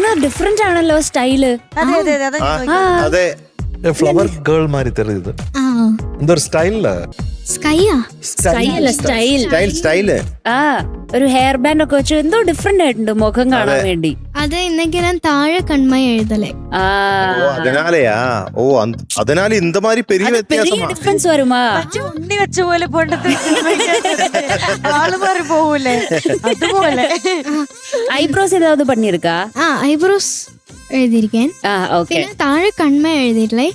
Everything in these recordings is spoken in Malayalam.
എന്തോ ഡിഫറെന്റ് ആണല്ലോ സ്റ്റൈല്. അതെ ഫ്ലവർ ഗേൾ മാതിരി തെറിയത് എന്തോ ഒരു സ്റ്റൈലില്ല. സ്റ്റൈൽ സ്റ്റൈല് ആ ഒരു ഹെയർ ബാൻഡ് ഒക്കെ വെച്ച് എന്തോ ഡിഫറെന്റ് ആയിട്ടുണ്ട് മുഖം കാണാൻ വേണ്ടി. അത് ഇന്നൊക്കെ ഞാൻ താഴെ കൺമ എഴുതലേ. அதனாலயா ஓ அதனால இந்த மாதிரி பெரிய வித்தியாசமா ഡിഫറൻസ് വരുമാ. ഉണ്ണി വെച്ച പോലെ പണ്ടത്തെ ആള് മാറി പോവൂലേ അതുപോലെ. ഐബ്രോസ് ഏതാവത് പണിയിരിക്കാ? ഐബ്രോസ് എഴുതിയിരിക്കാൻ. പിന്നെ താഴെ കൺമ എഴുതിയിട്ടില്ലേ.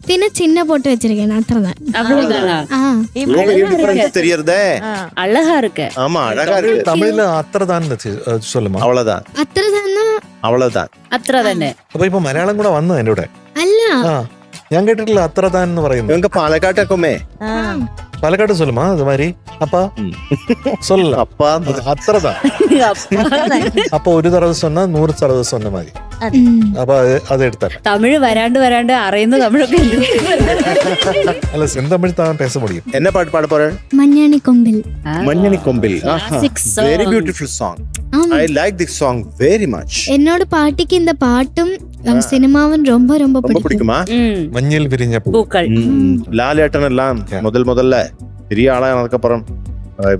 പിന്നെ ചിന്ന പോട്ട് വെച്ചിരിക്കാൻ. അത്രதான். அழகா இருக்கு. ஆமா அழகா இருக்கு. തമിഴില് അത്രതാൻ சொல்லுமா? அவ்வளவுதான். அவ்வளவுதான். അത്ര തന്നെ. അപ്പൊ ഇപ്പൊ മലയാളം കൂടെ വന്നു എന്റെ കൂടെ. അല്ല ഞാൻ കേട്ടിട്ടില്ല അത്രതാൻ എന്ന് പറയുന്നത്. இவங்க பாலக்காட்டுக்குமே പാലക്കാട് சொல்லுமா அது மாதிரி? அப்பா சொல்லல அப்பா അത്രതാൻ. അപ്പൊ ഒരു തടവ് சொன்னா 100 തടവ് சொன்ன மாதிரி. അപ്പൊ അത് എടുത്താൽ തമിഴ് വരാണ്ട് അറിയുന്ന തമിഴൊക്കെ അല്ല செந்தமிழ் தான் பேச முடியும். என்ன பாட்டு பாட போற? മഞ്ഞണി കൊമ്പിൽ. மஞ்சனி கொம்பில். Very beautiful song. I like this song very much. എന്നോട് പാട്ടിക്ക് இந்த பாட்டும் சினிமாவும் ரொம்ப ரொம்ப பிடிக்குமா? மஞ்சள் விரிஞ்ச பூக்கள். லாலேட்டன் எல்லாம் முதல்ல பெரிய ஆளானதுக்கு அப்புறம்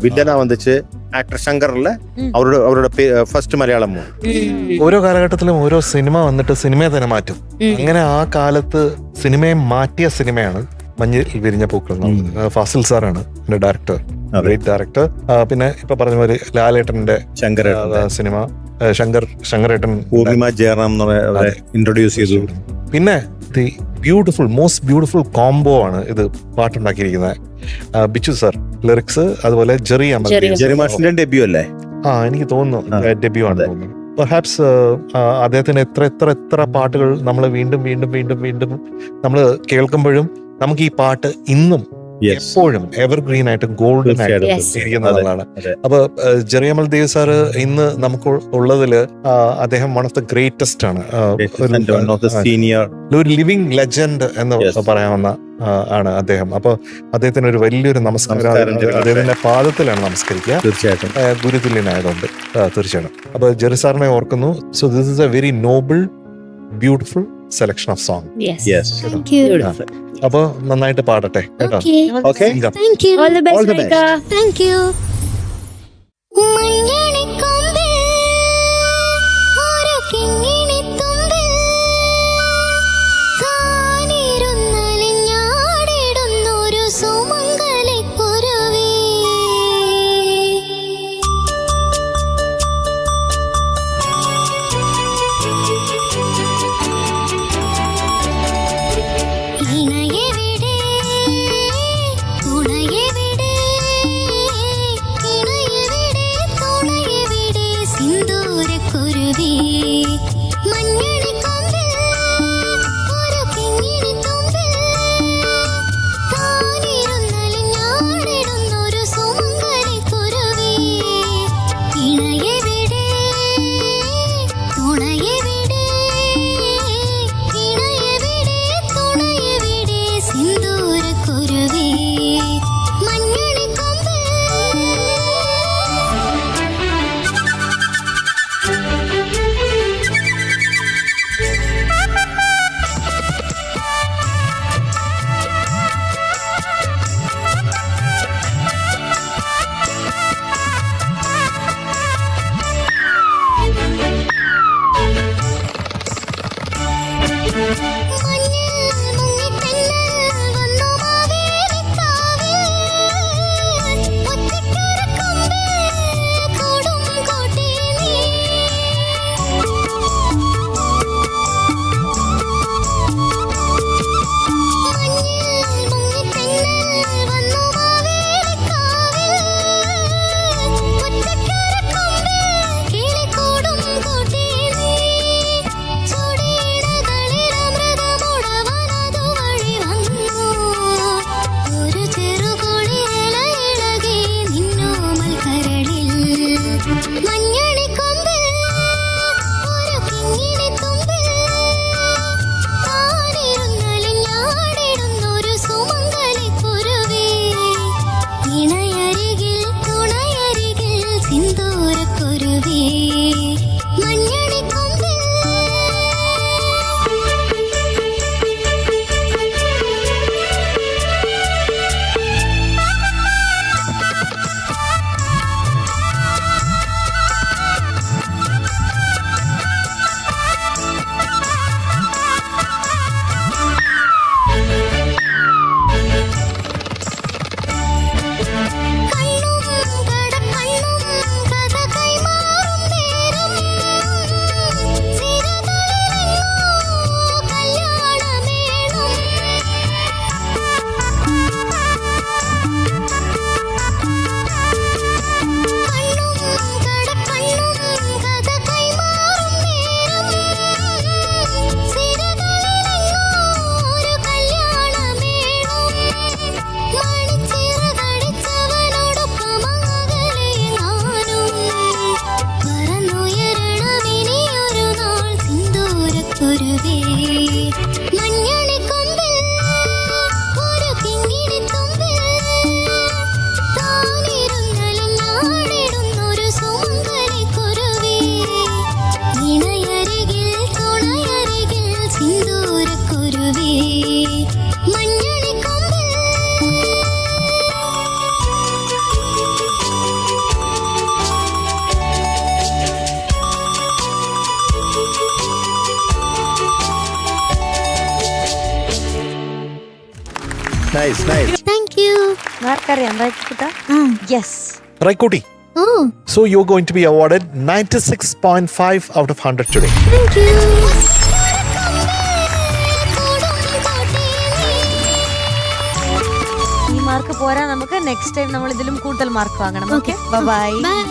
വില്ലനാ വന്നിച്ച് ആക്ടർ ശങ്കറിലെ അവരുടെ ഫസ്റ്റ് മലയാളം മൂവി. ഓരോ കാലഘട്ടത്തിലും ഓരോ സിനിമ വന്നിട്ട് സിനിമയെ തന്നെ മാറ്റും. അങ്ങനെ ആ കാലത്ത് സിനിമയെ മാറ്റിയ സിനിമയാണ് മഞ്ഞിൽ വിരിഞ്ഞ പൂക്കൾ. ഫാസിൽ സാറാണ് എന്റെ ഡയറക്ടർ, ഗ്രേറ്റ് ഡയറക്ടർ. പിന്നെ ഇപ്പൊ പറഞ്ഞ പോലെ ലാലേട്ടന്റെ സിനിമ ശങ്കരേട്ടൻ പൂർണിമ ജയറാം ഇൻട്രൊഡ്യൂസ് ചെയ്തു. പിന്നെ ദി മോസ്റ്റ് ബ്യൂട്ടിഫുൾ കോംബോ ആണ് ഇത് പാട്ടുണ്ടാക്കിയിരിക്കുന്നത്. ബിച്ചു സാർ ലിറിക്സ്, അതുപോലെ ജെറി മാഷിന്റെ ഡെബ്യൂ അല്ലേ? എനിക്ക് തോന്നുന്നു ഡെബ്യൂ ആണ് തോന്നുന്നു. പെർഹാപ്സ് അദ്ദേഹത്തിന് എത്ര പാട്ടുകൾ നമ്മൾ വീണ്ടും നമ്മൾ കേൾക്കുമ്പോഴും നമുക്ക് ഈ പാട്ട് ഇന്നും എപ്പോഴും എവർഗ്രീൻ ആയിട്ട് ഗോൾഡൻ ആയിട്ട് ഇരിക്കുന്നതാണ്. അപ്പൊ ജെറി അമൽ ദേവ് സാറ് ഇന്ന് നമുക്ക് ഉള്ളതില് അദ്ദേഹം വൺ ഓഫ് ദ ഗ്രേറ്റസ്റ്റ് ആണ്. ഒരു ലിവിങ് ലെജൻഡ് എന്ന് പറയാവുന്ന ആണ് അദ്ദേഹം. അപ്പൊ അദ്ദേഹത്തിന് ഒരു വലിയൊരു നമസ്കാരം അദ്ദേഹത്തിന്റെ പാദത്തിലാണ് നമസ്കരിക്കുക. തീർച്ചയായിട്ടും ഗുരുതുല്യനായതുകൊണ്ട് തീർച്ചയായിട്ടും. അപ്പൊ ജെറി സാറിനെ ഓർക്കുന്നു. So this is a very noble beautiful selection of song. അപ്പൊ നന്നായിട്ട് പാടട്ടെ കേട്ടോ. Okay, all the best. Thank you. துணையை விடு துணையை விடு துணை നൈസ് താങ്ക് യു. ആർക്കറിയാം റൈക്കുട്ട? യെസ്. റൈക്കോട്ടി, oh so you're going to be awarded 96.5 out of 100 today. Thank you. ഈ മാർക്ക് പോരാ, നമുക്ക് നെക്സ്റ്റ് ടൈം നമ്മൾ ഇതിലും കൂടുതൽ മാർക്ക് വാങ്ങണം. Okay, bye. ബൈ.